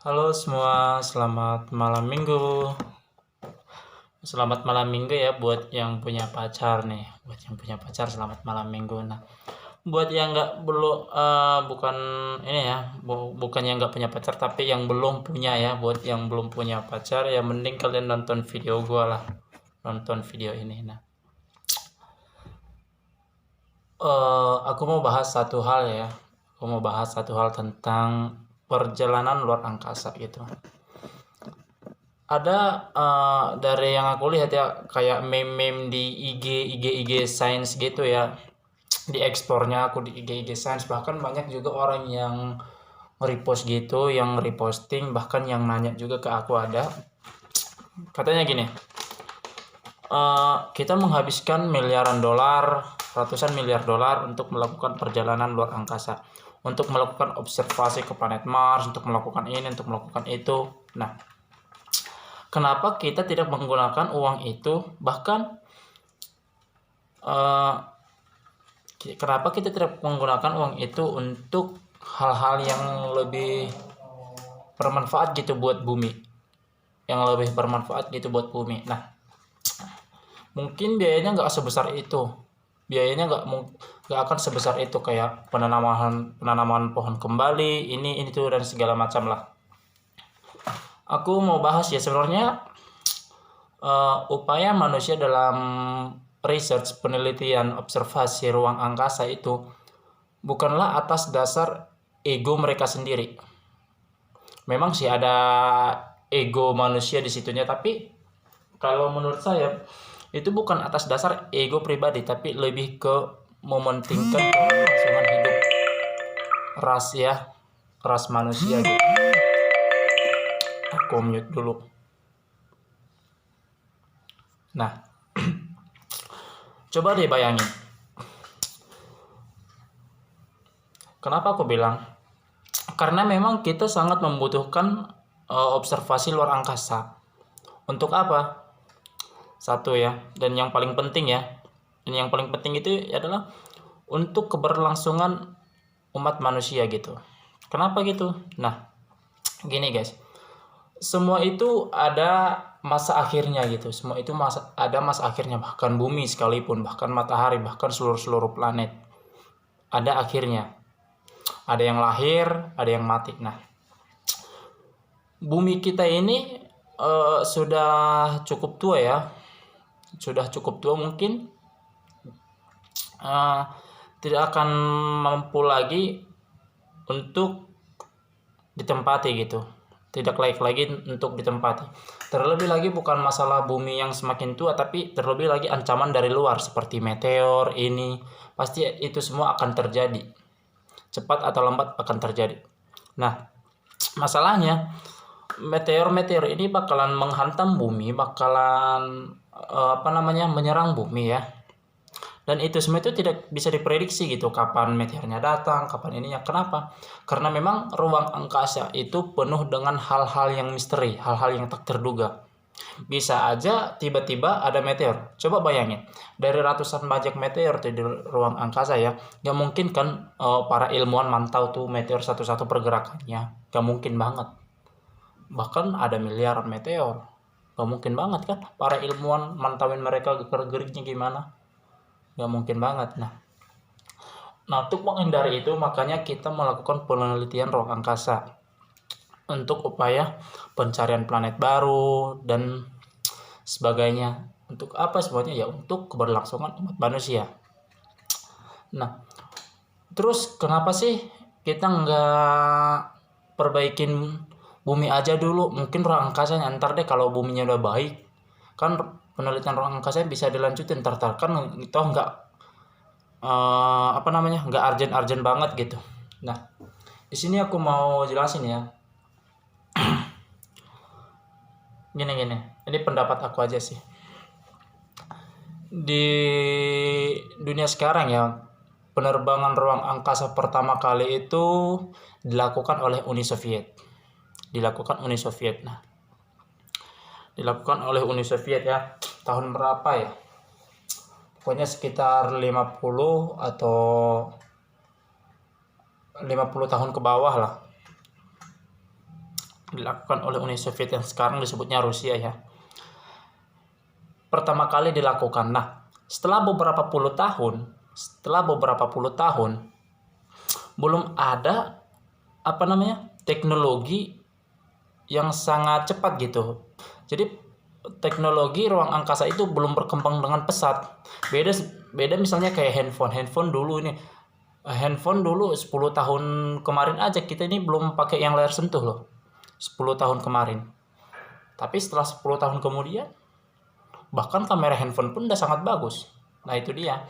Halo semua, selamat malam minggu. Selamat malam minggu ya buat yang punya pacar nih. Buat yang punya pacar selamat malam minggu. Nah, buat yang nggak belum bukan ini ya, bukan yang nggak punya pacar tapi yang belum punya ya. Buat yang belum punya pacar ya mending kalian nonton video gua lah. Nonton video ini. Nah, aku mau bahas satu hal ya. Aku mau bahas satu hal tentang perjalanan luar angkasa gitu. Ada dari yang aku lihat ya kayak meme-meme di IG Science gitu ya, di ekspornya aku di IG Science, bahkan banyak juga orang yang repost gitu, yang reposting, bahkan yang nanya juga ke aku ada. Katanya gini, kita menghabiskan miliaran dolar, ratusan miliar dolar untuk melakukan perjalanan luar angkasa, untuk melakukan observasi ke planet Mars, untuk melakukan ini, untuk melakukan itu. Nah, kenapa kita tidak menggunakan uang itu? Bahkan kenapa kita tidak menggunakan uang itu untuk hal-hal yang lebih bermanfaat gitu buat bumi, yang lebih bermanfaat gitu buat bumi. Nah, mungkin biayanya nggak sebesar itu, biayanya nggak akan sebesar itu kayak penanaman pohon kembali, ini tuh dan segala macam lah. Aku mau bahas ya sebenarnya upaya manusia dalam research, penelitian, observasi ruang angkasa itu bukanlah atas dasar ego mereka sendiri. Memang sih ada ego manusia di situnya, tapi kalau menurut saya itu bukan atas dasar ego pribadi, tapi lebih ke mementingkan kelangsungan hidup ras manusia gitu. Aku mute dulu. Nah, coba deh bayangin. Kenapa aku bilang? Karena memang kita sangat membutuhkan observasi luar angkasa. Untuk apa? Satu ya, dan yang paling penting ya. Dan yang paling penting itu adalah untuk keberlangsungan umat manusia gitu. Kenapa gitu? Nah, gini guys. Semua itu ada masa akhirnya gitu. Semua itu ada masa akhirnya, bahkan bumi sekalipun, bahkan matahari, bahkan seluruh planet. Ada akhirnya. Ada yang lahir, ada yang mati. Nah, bumi kita ini sudah cukup tua ya. Sudah cukup tua, mungkin tidak akan mampu lagi untuk ditempati gitu, tidak layak lagi untuk ditempati. Terlebih lagi bukan masalah bumi yang semakin tua, tapi terlebih lagi ancaman dari luar seperti meteor ini, pasti itu semua akan terjadi, cepat atau lambat akan terjadi. Nah, masalahnya meteor ini bakalan menghantam bumi, bakalan menyerang bumi ya. Dan itu semua itu tidak bisa diprediksi gitu, kapan meteornya datang, kapan ininya. Kenapa? Karena memang ruang angkasa itu penuh dengan hal-hal yang misteri, hal-hal yang tak terduga. Bisa aja tiba-tiba ada meteor. Coba bayangin, dari ratusan banyak meteor di ruang angkasa ya, gak mungkin kan para ilmuwan mantau tuh meteor satu-satu pergerakannya. Gak mungkin banget. Bahkan ada miliaran meteor. Gak mungkin banget kan para ilmuwan mantauin mereka gerak-geriknya gimana. Gak mungkin banget. Nah, untuk menghindari itu makanya kita melakukan penelitian ruang angkasa untuk upaya pencarian planet baru dan sebagainya. Untuk apa semuanya? Ya untuk keberlangsungan umat manusia. Nah, terus kenapa sih kita nggak perbaikin bumi aja dulu? Mungkin ruang angkasanya ntar deh kalau buminya udah baik, kan penelitian ruang angkasa bisa dilanjutin ntar kan toh nggak nggak urgent banget gitu. Nah, di sini aku mau jelasin ya. Gini, ini pendapat aku aja sih. Di dunia sekarang ya, penerbangan ruang angkasa pertama kali itu dilakukan oleh Uni Soviet. Nah, dilakukan oleh Uni Soviet ya. Tahun berapa ya? Pokoknya sekitar 50 atau 50 tahun ke bawah lah. dilakukan oleh Uni Soviet yang sekarang disebutnya Rusia ya. Pertama kali dilakukan. Nah, setelah beberapa puluh tahun belum ada teknologi yang sangat cepat gitu. Jadi teknologi ruang angkasa itu belum berkembang dengan pesat. Beda misalnya kayak handphone dulu 10 tahun kemarin aja kita ini belum pakai yang layar sentuh loh. 10 tahun kemarin. Tapi setelah 10 tahun kemudian bahkan kamera handphone pun udah sangat bagus. Nah, itu dia.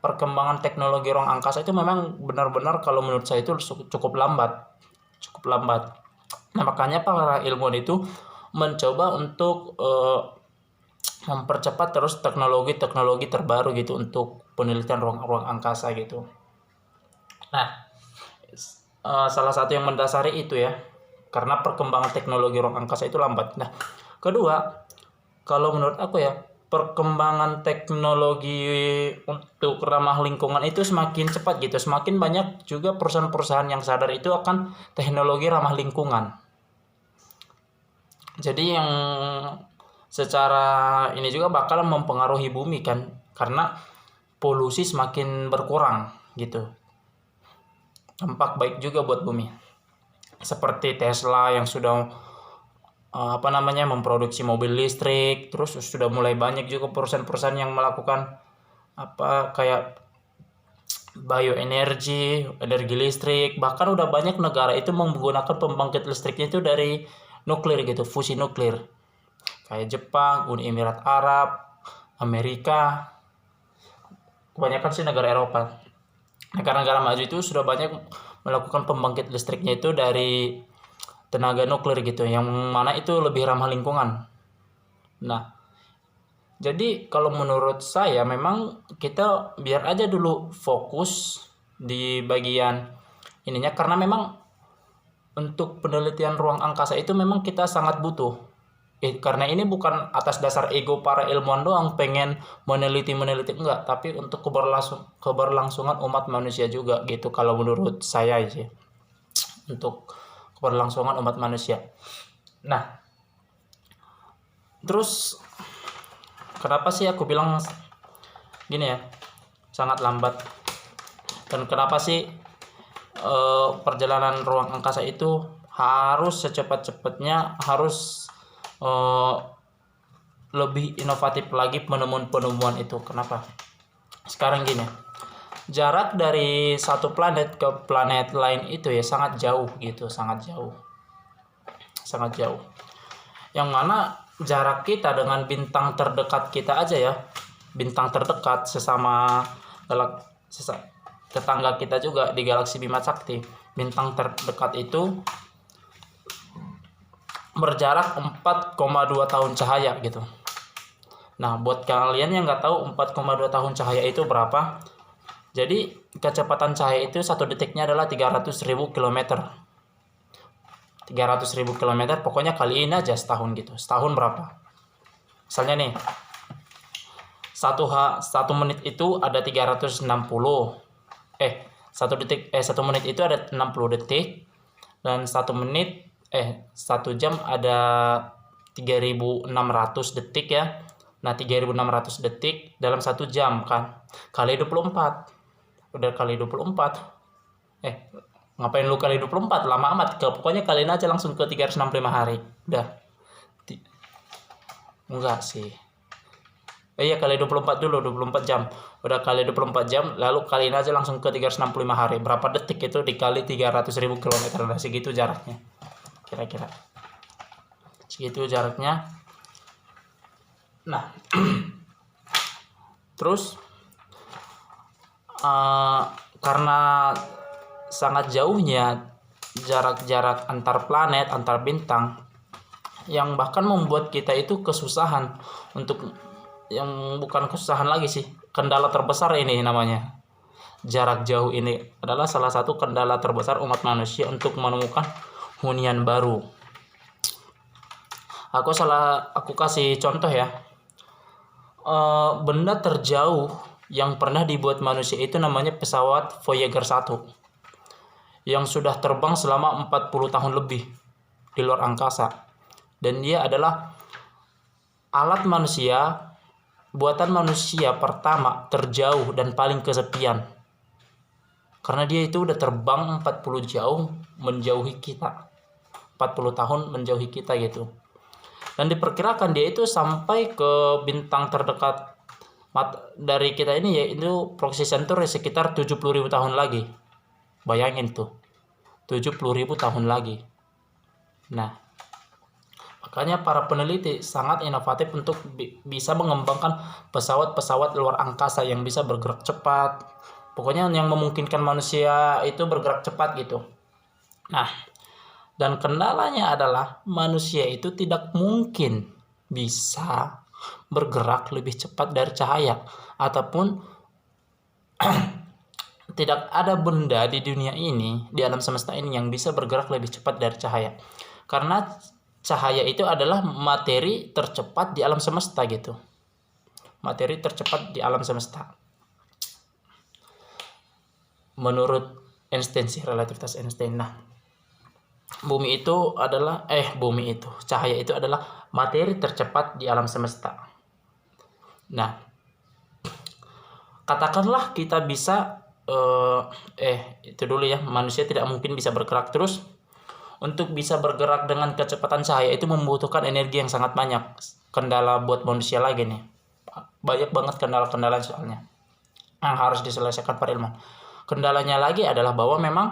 Perkembangan teknologi ruang angkasa itu memang benar-benar kalau menurut saya itu cukup lambat. Nah, makanya para ilmuwan itu mencoba untuk mempercepat terus teknologi terbaru gitu untuk penelitian ruang angkasa gitu. Nah, salah satu yang mendasari itu ya, karena perkembangan teknologi ruang angkasa itu lambat. Nah, kedua, kalau menurut aku ya, perkembangan teknologi untuk ramah lingkungan itu semakin cepat gitu. Semakin banyak juga perusahaan-perusahaan yang sadar itu akan teknologi ramah lingkungan. Jadi yang secara ini juga bakal mempengaruhi bumi kan, karena polusi semakin berkurang gitu. Dampak baik juga buat bumi. Seperti Tesla yang sudah memproduksi mobil listrik, terus sudah mulai banyak juga perusahaan-perusahaan yang melakukan kayak bioenergi, energi listrik. Bahkan udah banyak negara itu menggunakan pembangkit listriknya itu dari nuklir gitu, fusi nuklir. Kayak Jepang, Uni Emirat Arab, Amerika, kebanyakan sih negara Eropa. Negara-negara maju itu sudah banyak melakukan pembangkit listriknya itu dari tenaga nuklir gitu, yang mana itu lebih ramah lingkungan. Nah, jadi kalau menurut saya memang kita biar aja dulu fokus di bagian ininya, karena memang untuk penelitian ruang angkasa itu memang kita sangat butuh. Karena ini bukan atas dasar ego para ilmuwan doang pengen meneliti enggak, tapi untuk keberlangsungan umat manusia juga gitu kalau menurut saya sih. Untuk keberlangsungan umat manusia. Nah, terus kenapa sih aku bilang gini ya, sangat lambat, dan kenapa sih perjalanan ruang angkasa itu harus secepat-cepatnya, harus lebih inovatif lagi penemuan itu. Kenapa? Sekarang gini, jarak dari satu planet ke planet lain itu ya sangat jauh gitu, sangat jauh. Yang mana jarak kita dengan bintang terdekat kita aja ya, bintang terdekat sesama tetangga kita juga di galaksi Bima Sakti, bintang terdekat itu berjarak 4,2 tahun cahaya gitu. Nah, buat kalian yang nggak tahu 4,2 tahun cahaya itu berapa, jadi kecepatan cahaya itu 1 detiknya adalah 300.000 km. 300.000 km, pokoknya kaliin aja setahun gitu. Setahun berapa? Misalnya nih, 1 menit itu ada 360. 1 menit itu ada 60 detik, dan 1 jam ada 3.600 detik ya. Nah, 3.600 detik dalam 1 jam kan, kali 24. Udah kali 24. Ngapain lu kali 24? Lama amat. Pokoknya kalian aja langsung ke 365 hari. Udah. Enggak sih. Iya, kali 24 dulu, 24 jam. Udah kali 24 jam, lalu kalian aja langsung ke 365 hari. Berapa detik itu dikali 300.000 km. Nah, segitu jaraknya. Kira-kira segitu jaraknya. Nah, terus karena sangat jauhnya jarak-jarak antar planet, antar bintang, yang bahkan membuat kita itu kesusahan untuk, yang bukan kesusahan lagi sih, kendala terbesar ini namanya. Jarak jauh ini adalah salah satu kendala terbesar umat manusia untuk menemukan hunian baru. Aku kasih contoh ya. Benda terjauh yang pernah dibuat manusia itu namanya pesawat Voyager 1 yang sudah terbang selama 40 tahun lebih di luar angkasa. Dan dia adalah alat manusia, buatan manusia pertama terjauh dan paling kesepian. Karena dia itu udah terbang 40 jauh menjauhi kita. 40 tahun menjauhi kita gitu. Dan diperkirakan dia itu sampai ke bintang terdekat dari kita ini, yaitu Proxima Centauri, sekitar 70.000 tahun lagi. Bayangin tuh, 70.000 tahun lagi. Nah, makanya para peneliti sangat inovatif untuk bisa mengembangkan pesawat-pesawat luar angkasa yang bisa bergerak cepat. Pokoknya yang memungkinkan manusia itu bergerak cepat gitu. Nah, dan kendalanya adalah manusia itu tidak mungkin bisa bergerak lebih cepat dari cahaya, ataupun tidak ada benda di dunia ini, di alam semesta ini, yang bisa bergerak lebih cepat dari cahaya. Karena cahaya itu adalah materi tercepat di alam semesta gitu. Materi tercepat di alam semesta. Menurut Einstein sih, relativitas Einstein. Nah, cahaya itu adalah materi tercepat di alam semesta. Nah, katakanlah kita bisa itu dulu ya, manusia tidak mungkin bisa bergerak terus. Untuk bisa bergerak dengan kecepatan cahaya itu membutuhkan energi yang sangat banyak. Kendala buat manusia lagi nih, banyak banget kendala-kendala soalnya yang harus diselesaikan para ilmuwan. Kendalanya lagi adalah bahwa memang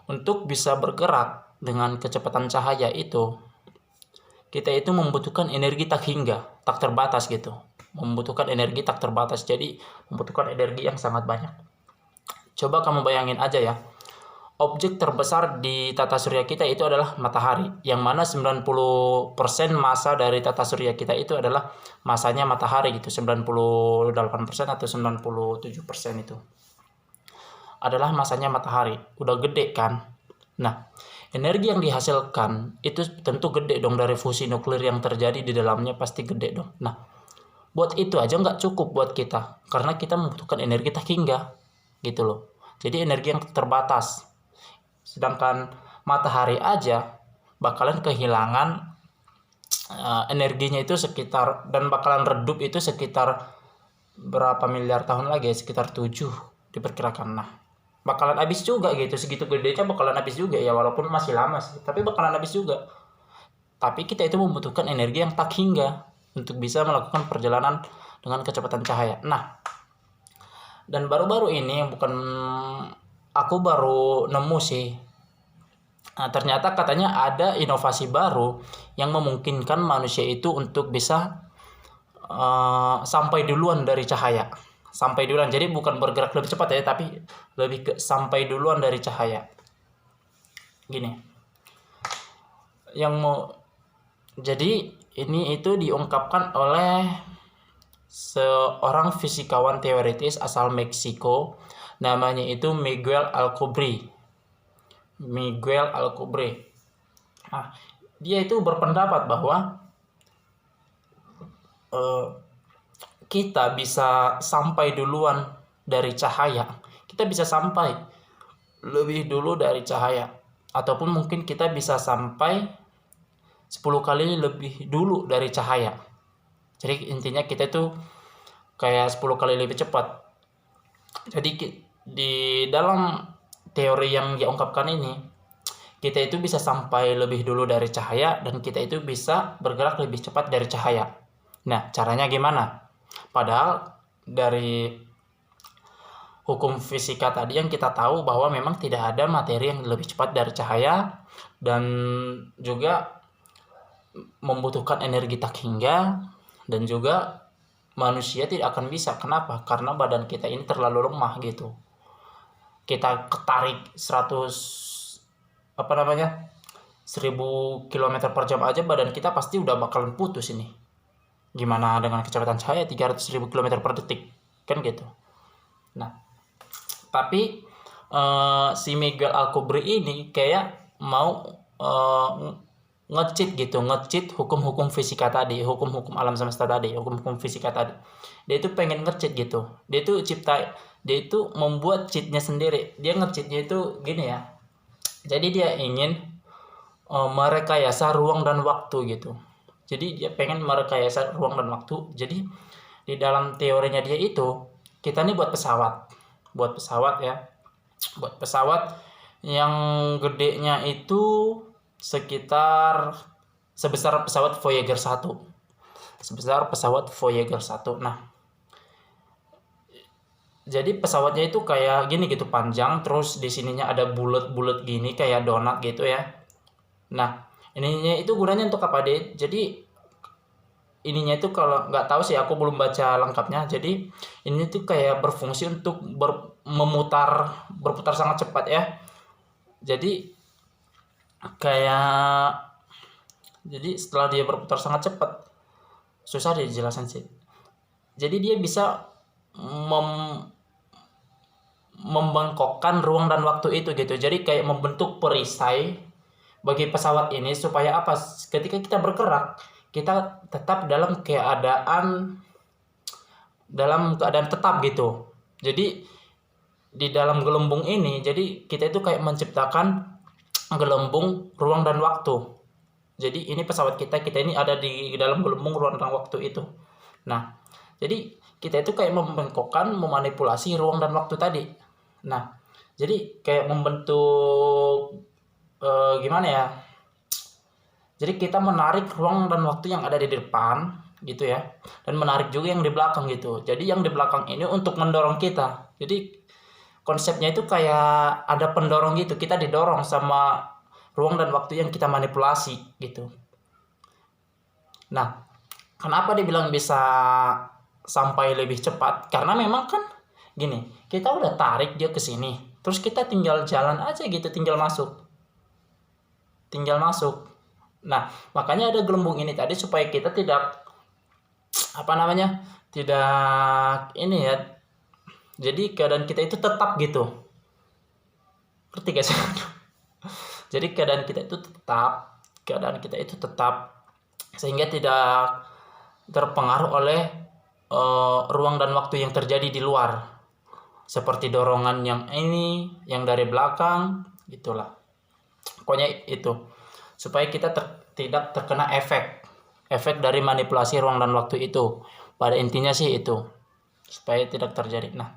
untuk bisa bergerak dengan kecepatan cahaya itu, kita itu membutuhkan energi tak terbatas gitu. Membutuhkan energi tak terbatas, jadi membutuhkan energi yang sangat banyak. Coba kamu bayangin aja ya, objek terbesar di tata surya kita itu adalah matahari, yang mana 90% massa dari tata surya kita itu adalah masanya matahari gitu. 98% atau 97% itu adalah masanya matahari. Udah gede kan. Nah, energi yang dihasilkan itu tentu gede dong, dari fusi nuklir yang terjadi di dalamnya pasti gede dong. Nah, buat itu aja nggak cukup buat kita, karena kita membutuhkan energi tak hingga gitu loh. Jadi energi yang terbatas. Sedangkan matahari aja bakalan kehilangan energinya itu sekitar, dan bakalan redup itu sekitar berapa miliar tahun lagi ya, sekitar 7 diperkirakan. Nah, bakalan habis juga gitu, segitu gedenya bakalan habis juga ya, walaupun masih lama sih, tapi bakalan habis juga. Tapi kita itu membutuhkan energi yang tak hingga untuk bisa melakukan perjalanan dengan kecepatan cahaya. Nah, dan baru-baru ini, aku baru nemu sih, nah, ternyata katanya ada inovasi baru yang memungkinkan manusia itu untuk bisa sampai duluan dari cahaya. Sampai duluan, jadi bukan bergerak lebih cepat ya, tapi lebih ke sampai duluan dari cahaya. Gini, jadi ini itu diungkapkan oleh seorang fisikawan teoritis asal Meksiko, namanya itu Miguel Alcubierre. Nah, dia itu berpendapat bahwa kita bisa sampai duluan dari cahaya. Kita bisa sampai lebih dulu dari cahaya, ataupun mungkin kita bisa sampai 10 kali lebih dulu dari cahaya. Jadi intinya kita itu kayak 10 kali lebih cepat. Jadi di dalam teori yang diungkapkan ini, kita itu bisa sampai lebih dulu dari cahaya, dan kita itu bisa bergerak lebih cepat dari cahaya. Nah, caranya gimana? Padahal dari hukum fisika tadi yang kita tahu bahwa memang tidak ada materi yang lebih cepat dari cahaya, dan juga membutuhkan energi tak hingga, dan juga manusia tidak akan bisa. Kenapa? Karena badan kita ini terlalu lemah gitu. Kita ketarik 1000 km per jam aja badan kita pasti udah bakalan putus ini. Gimana dengan kecepatan cahaya 300.000 km per detik, kan gitu. Nah, tapi si Miguel Alcubierre ini kayak mau nge-cheat hukum-hukum fisika tadi, hukum-hukum alam semesta tadi, hukum-hukum fisika tadi. Dia itu pengen nge-cheat gitu. Dia itu membuat cheatnya sendiri. Dia nge-cheatnya itu gini ya. Jadi dia ingin merekayasa ruang dan waktu gitu. Jadi dia pengen merekayasa ruang dan waktu. Jadi di dalam teorinya dia itu, kita nih buat pesawat ya, buat pesawat yang gedenya itu sekitar sebesar pesawat Voyager 1. Sebesar pesawat Voyager 1. Nah, jadi pesawatnya itu kayak gini gitu, panjang, terus di sininya ada bulat-bulat gini kayak donat gitu ya. Nah, ininya itu gunanya untuk apa deh? Jadi ininya itu kalau nggak tahu sih, aku belum baca lengkapnya. Jadi ini tuh kayak berfungsi untuk berputar sangat cepat ya. Jadi kayak setelah dia berputar sangat cepat, susah dijelasin sih. Jadi dia bisa membengkokkan ruang dan waktu itu gitu. Jadi kayak membentuk perisai bagi pesawat ini supaya apa? Ketika kita bergerak, kita tetap dalam keadaan tetap gitu. Jadi di dalam gelembung ini, jadi kita itu kayak menciptakan gelembung ruang dan waktu. Jadi ini pesawat kita ini ada di dalam gelembung ruang dan waktu itu. Nah, jadi kita itu kayak membengkokkan, memanipulasi ruang dan waktu tadi. Nah, jadi kayak membentuk gimana ya? Jadi kita menarik ruang dan waktu yang ada di depan gitu ya, dan menarik juga yang di belakang gitu. Jadi yang di belakang ini untuk mendorong kita. Jadi konsepnya itu kayak ada pendorong gitu, kita didorong sama ruang dan waktu yang kita manipulasi gitu. Nah, kenapa dibilang bisa sampai lebih cepat? Karena memang kan gini, kita udah tarik dia ke sini, terus kita tinggal jalan aja gitu, tinggal masuk. Nah, makanya ada gelembung ini tadi supaya kita tidak tidak ini ya. Jadi keadaan kita itu tetap gitu. Ngerti gak sih? Jadi keadaan kita itu tetap sehingga tidak terpengaruh oleh ruang dan waktu yang terjadi di luar. Seperti dorongan yang ini, yang dari belakang, gitulah. Pokoknya itu supaya kita tidak terkena efek dari manipulasi ruang dan waktu itu. Pada intinya sih itu, supaya tidak terjadi. Nah,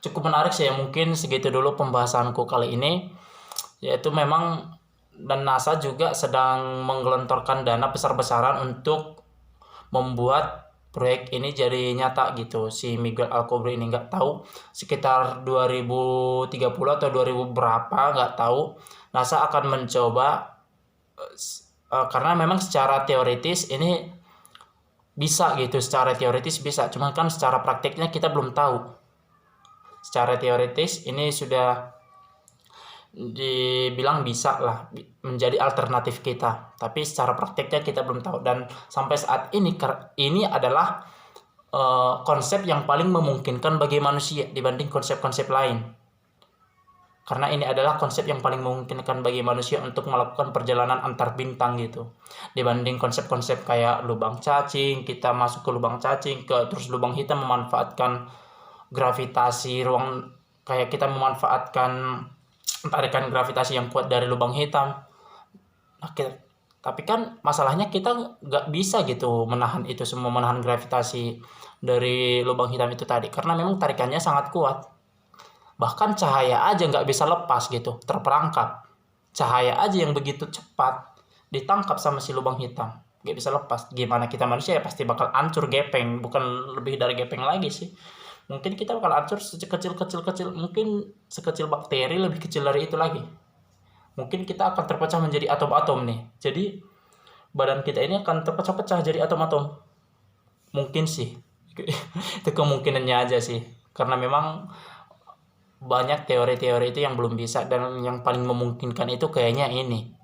cukup menarik sih ya, mungkin segitu dulu pembahasanku kali ini. Yaitu memang dan NASA juga sedang menggelontorkan dana besar-besaran untuk membuat proyek ini jadi nyata gitu. Si Miguel Alcubierre ini nggak tahu sekitar 2030 atau 2000 berapa, nggak tahu. NASA akan mencoba karena memang secara teoritis ini bisa gitu, cuman kan secara praktiknya kita belum tahu. Secara teoritis ini sudah dibilang bisa lah menjadi alternatif kita, tapi secara praktiknya kita belum tahu. Dan sampai saat ini adalah konsep yang paling memungkinkan bagi manusia dibanding konsep-konsep lain, karena ini adalah konsep yang paling memungkinkan bagi manusia untuk melakukan perjalanan antar bintang gitu, dibanding konsep-konsep kayak lubang cacing, kita masuk ke lubang cacing, terus lubang hitam memanfaatkan gravitasi ruang, kayak kita memanfaatkan tarikan gravitasi yang kuat dari lubang hitam. Tapi kan masalahnya kita nggak bisa gitu menahan itu semua, menahan gravitasi dari lubang hitam itu tadi, karena memang tarikannya sangat kuat. Bahkan cahaya aja nggak bisa lepas gitu, terperangkap. Cahaya aja yang begitu cepat ditangkap sama si lubang hitam, nggak bisa lepas. Gimana kita manusia ya pasti bakal hancur, gepeng, bukan lebih dari gepeng lagi sih. Mungkin kita bakal hancur sekecil, mungkin sekecil bakteri, lebih kecil dari itu lagi. Mungkin kita akan terpecah menjadi atom-atom nih. Jadi badan kita ini akan terpecah-pecah jadi atom-atom. Mungkin sih. Itu kemungkinannya aja sih. Karena memang banyak teori-teori itu yang belum bisa, dan yang paling memungkinkan itu kayaknya ini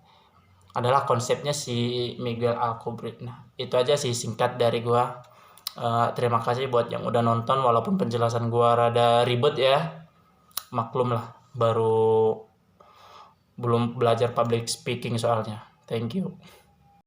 adalah konsepnya si Miguel Alcubierre. Nah, itu aja sih singkat dari gua. Terima kasih buat yang udah nonton, walaupun penjelasan gua rada ribet ya. Maklum lah, belum belajar public speaking soalnya. Thank you.